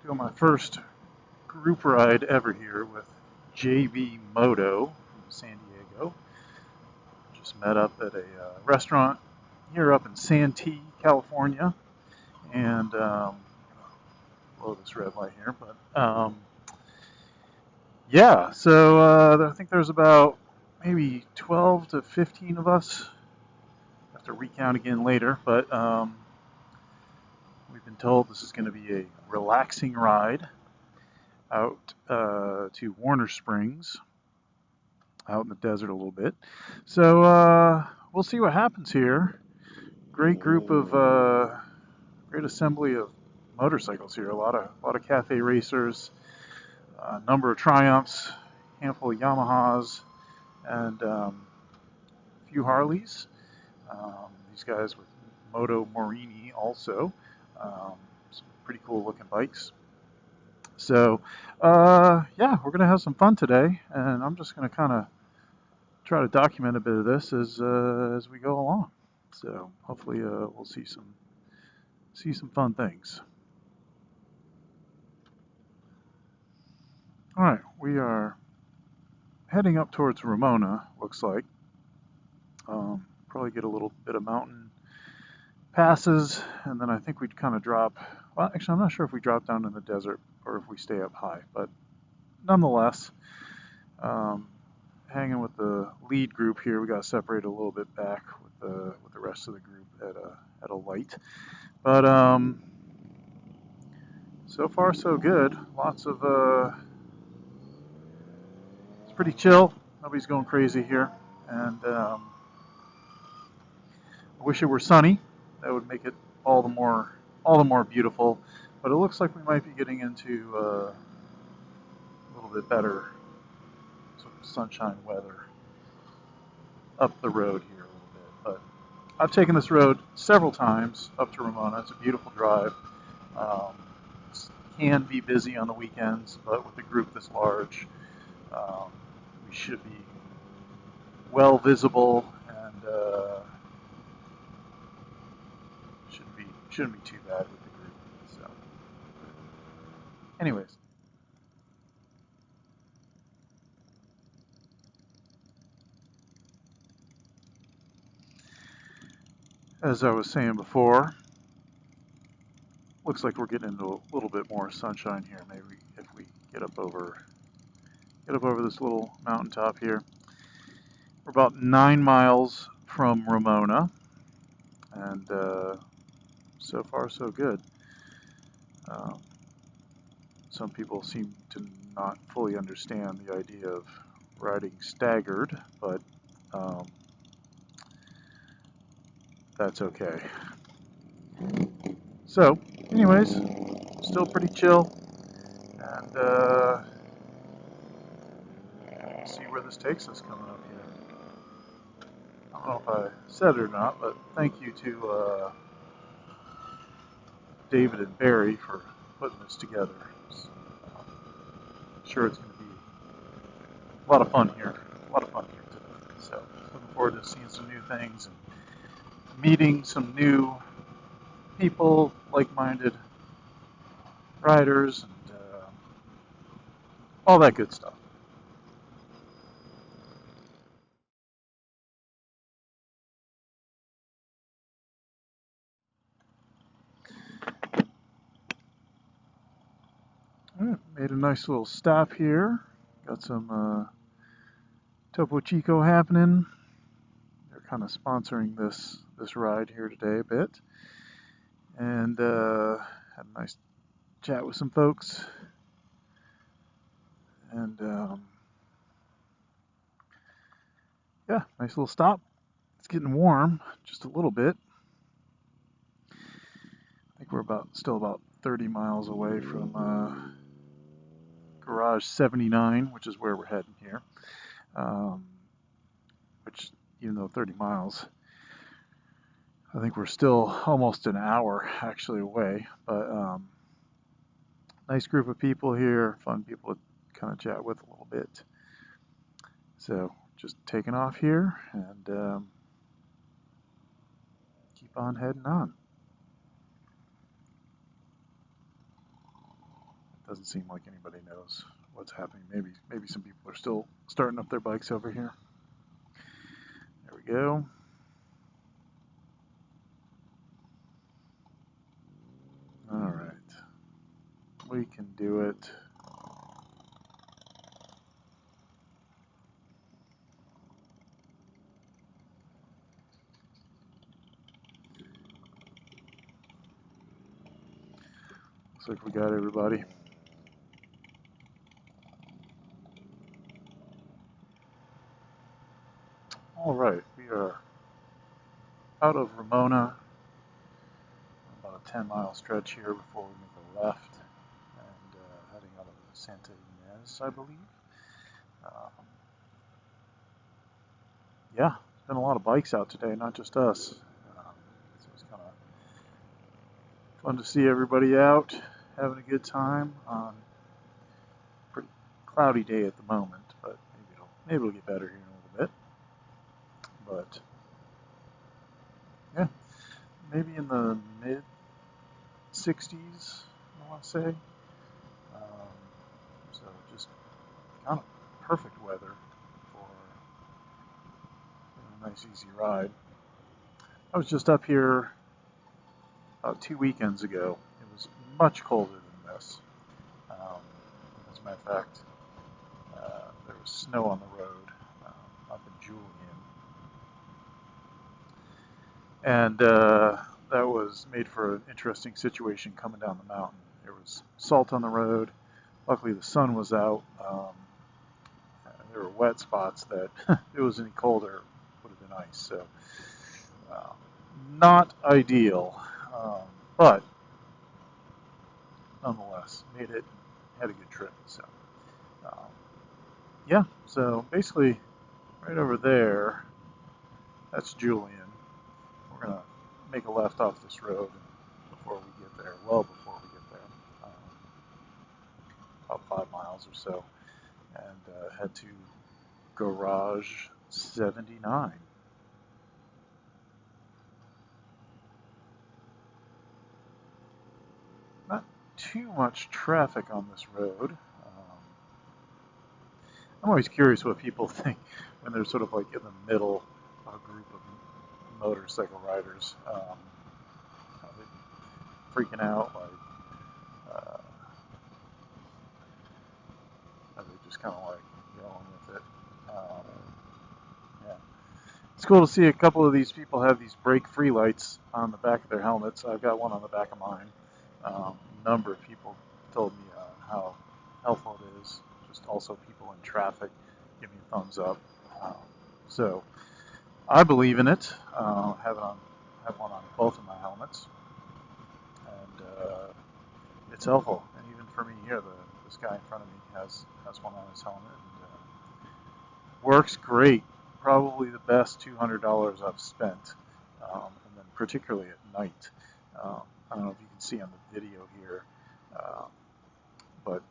Doing my first group ride ever here with JB Moto from San Diego. Just met up at a restaurant here up in Santee, California, and blow this red light here. But yeah, so I think there's about maybe 12 to 15 of us. I have to recount again later, but we've been told this is going to be a relaxing ride out to Warner Springs, out in the desert a little bit. So we'll see what happens here. Great group of, great assembly of motorcycles here. A lot of cafe racers, a number of Triumphs, handful of Yamahas, and a few Harleys. These guys with Moto Morini also. Some pretty cool looking bikes. So, yeah, we're going to have some fun today, and I'm just going to kind of try to document a bit of this as we go along. So, hopefully, we'll see some fun things. All right, we are heading up towards Ramona. Looks like probably get a little bit of mountain passes, and then I think we'd kind of drop. Well, actually, I'm not sure if we drop down in the desert or if we stay up high, but nonetheless, hanging with the lead group here, we got separated a little bit back with the rest of the group at a light, but so far so good. Lots of it's pretty chill. Nobody's going crazy here, and I wish it were sunny. That would make it all the more beautiful. But it looks like we might be getting into a little bit better sort of sunshine weather up the road here a little bit. But I've taken this road several times up to Ramona. It's a beautiful drive. It can be busy on the weekends, but with a group this large, we should be well visible and shouldn't be too bad with the group. So, anyways. As I was saying before, looks like we're getting into a little bit more sunshine here. Maybe if we get up over this little mountaintop here. We're about 9 miles from Ramona, and so far so good. Some people seem to not fully understand the idea of riding staggered, but that's okay. So, anyways, still pretty chill, and see where this takes us coming up here. I don't know if I said it or not, but thank you to David and Barry for putting this together. I'm sure it's going to be a lot of fun here. Today. So, looking forward to seeing some new things and meeting some new people, like-minded riders, and all that good stuff. All right, made a nice little stop here. Got some Topo Chico happening. They're kind of sponsoring this ride here today a bit, and had a nice chat with some folks, and yeah, nice little stop. It's getting warm just a little bit. I think we're still about 30 miles away from Garage 79, which is where we're heading here. Which, even though 30 miles, I think we're still almost an hour actually away. But nice group of people here, fun people to kind of chat with a little bit. So just taking off here and keep on heading on. Doesn't seem like anybody knows what's happening. Maybe some people are still starting up their bikes over here. There we go. All right, we can do it. Looks like we got everybody. All right, we are out of Ramona. About a 10-mile stretch here before we make a left, and heading out of Santa Ynez, I believe. Yeah, there's been a lot of bikes out today, not just us. So it's kind of fun to see everybody out having a good time on a pretty cloudy day at the moment, but maybe it'll get better here in a little bit. But yeah, maybe in the mid 60s, I want to say. So just kind of perfect weather for a nice easy ride. I was just up here about 2 weekends ago. It was much colder than this. As a matter of fact, there was snow on the road up in Julian. And that was made for an interesting situation coming down the mountain. There was salt on the road. Luckily, the sun was out. There were wet spots that if it was any colder, would have been ice. So not ideal, but nonetheless, made it, had a good trip. So yeah, so basically right over there, that's Julian. We're going to make a left off this road before we get there, well before we get there, about 5 miles or so, and head to Garage 79. Not too much traffic on this road. I'm always curious what people think when they're sort of like in the middle of a group of motorcycle riders. Are they freaking out? Like, are they just kind of like going with it? Yeah. It's cool to see a couple of these people have these brake-free lights on the back of their helmets. I've got one on the back of mine. A number of people told me how helpful it is. Just also people in traffic give me a thumbs up. So I believe in it. Have one on both of my helmets, and it's helpful. And even for me here, this guy in front of me has one on his helmet, and works great. Probably the best $200 I've spent, and then particularly at night. I don't know if you can see on the video here, but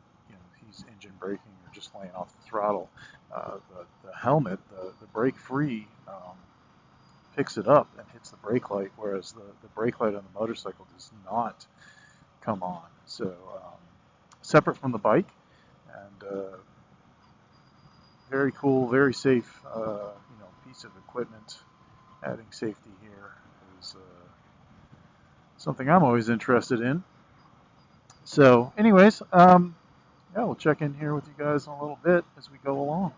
he's engine braking or just laying off the throttle. The helmet, the brake-free, picks it up and hits the brake light, whereas the brake light on the motorcycle does not come on. So separate from the bike, and very cool, very safe, piece of equipment. Adding safety here is something I'm always interested in. So, anyways, yeah, we'll check in here with you guys in a little bit as we go along.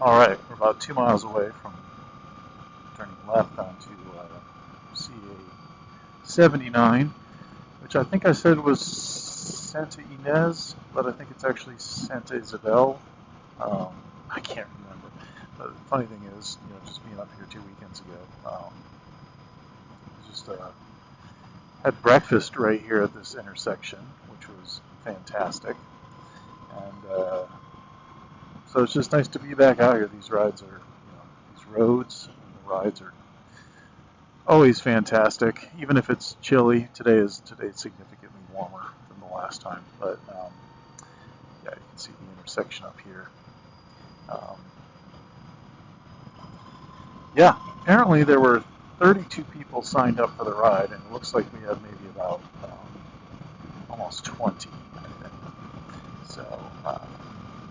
All right, we're about 2 miles away from turning left onto CA79, which I think I said was Santa Ynez, but I think it's actually Santa Isabel. I can't remember. But the funny thing is, just being up here 2 weekends ago, just had breakfast right here at this intersection, which was fantastic. And so it's just nice to be back out here. These rides are, these roads and the rides are always fantastic, even if it's chilly. Today's significantly warmer than the last time, but yeah, you can see the intersection up here. Yeah, apparently there were 32 people signed up for the ride, and it looks like we have maybe about almost 20, I think. So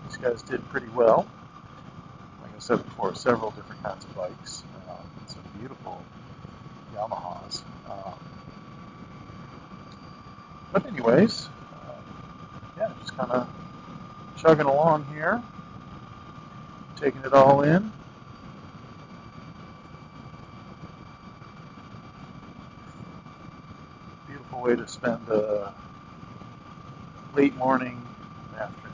these guys did pretty well. Like I said before, several different kinds of bikes, some beautiful Yamahas. But anyways, yeah, just kind of chugging along here, taking it all in. Beautiful way to spend a late morning, afternoon.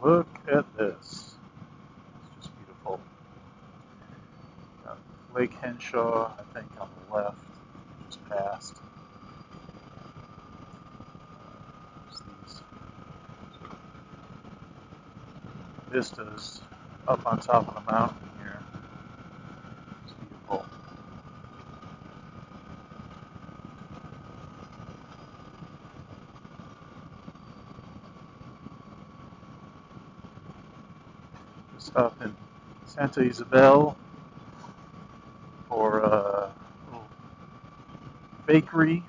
Look at this. It's just beautiful. Got Lake Henshaw, I think, on the left, just past. There's these sort of vistas up on top of the mountain here. It's beautiful. Stop in Santa Isabel for a little bakery.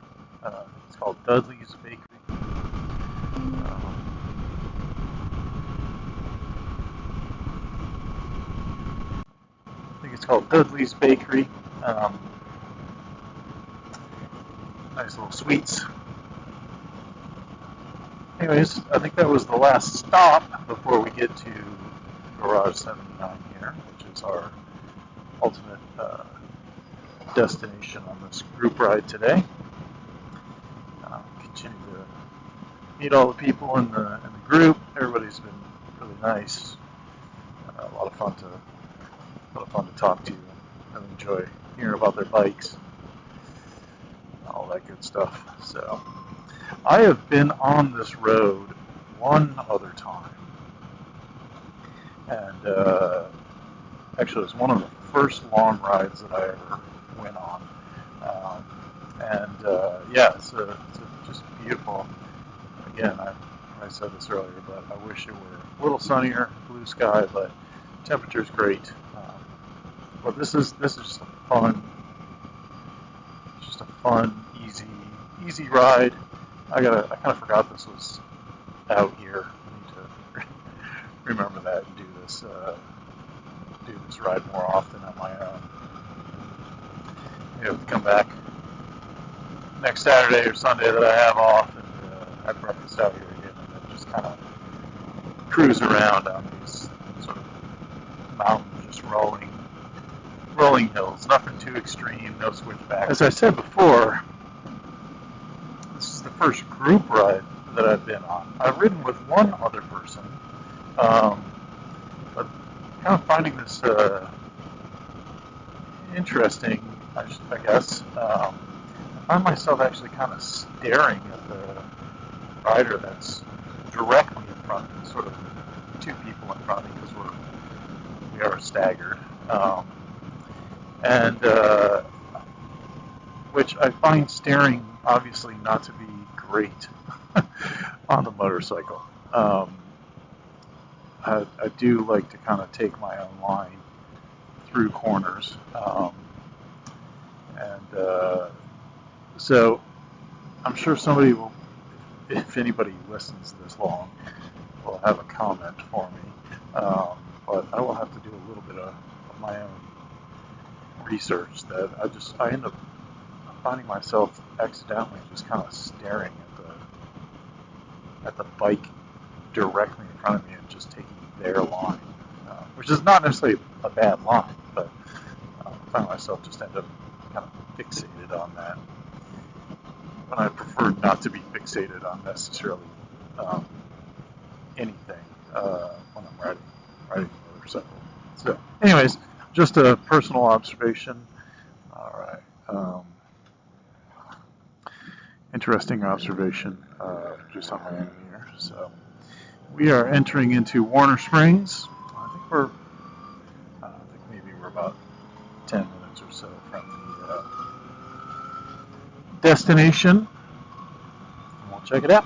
It's called Dudley's Bakery. I think it's called Dudley's Bakery. Nice little sweets. Anyways, I think that was the last stop before we get to Garage 79 here, which is our ultimate destination on this group ride today. Continue to meet all the people in the group. Everybody's been really nice. A lot of fun to talk to and enjoy hearing about their bikes, all that good stuff. So I have been on this road one other time. And actually, it was one of the first long rides that I ever went on. Yeah, it's just beautiful. Again, I said this earlier, but I wish it were a little sunnier, blue sky, but temperature's great. But this is just a fun, easy ride. I kind of forgot this was out here. I need to remember that and do this ride more often on my own. Maybe have to come back next Saturday or Sunday that I have off and have breakfast out here again, and then just kind of cruise around on these sort of mountain, just rolling hills. Nothing too extreme, no switchbacks. As I said before, this is the first group ride that I've been on. I've ridden with one other person, but kind of finding this interesting, I guess. I find myself actually kind of staring at the rider that's directly in front of me, sort of two people in front of me, because we are staggered. Which I find staring obviously not to be great on the motorcycle. I do like to kind of take my own line through corners. So I'm sure somebody will, if anybody listens this long, will have a comment for me. But I will have to do a little bit of my own research that I end up finding myself accidentally just kind of staring at the bike directly in front of me and just taking their line, which is not necessarily a bad line, but I find myself just end up kind of fixated on that. and I prefer not to be fixated on necessarily anything when I'm riding a motorcycle. So, anyways, just a personal observation. All right. Interesting observation just on my end here. So we are entering into Warner Springs. I think maybe we're about 10 minutes or so from the destination. We'll check it out.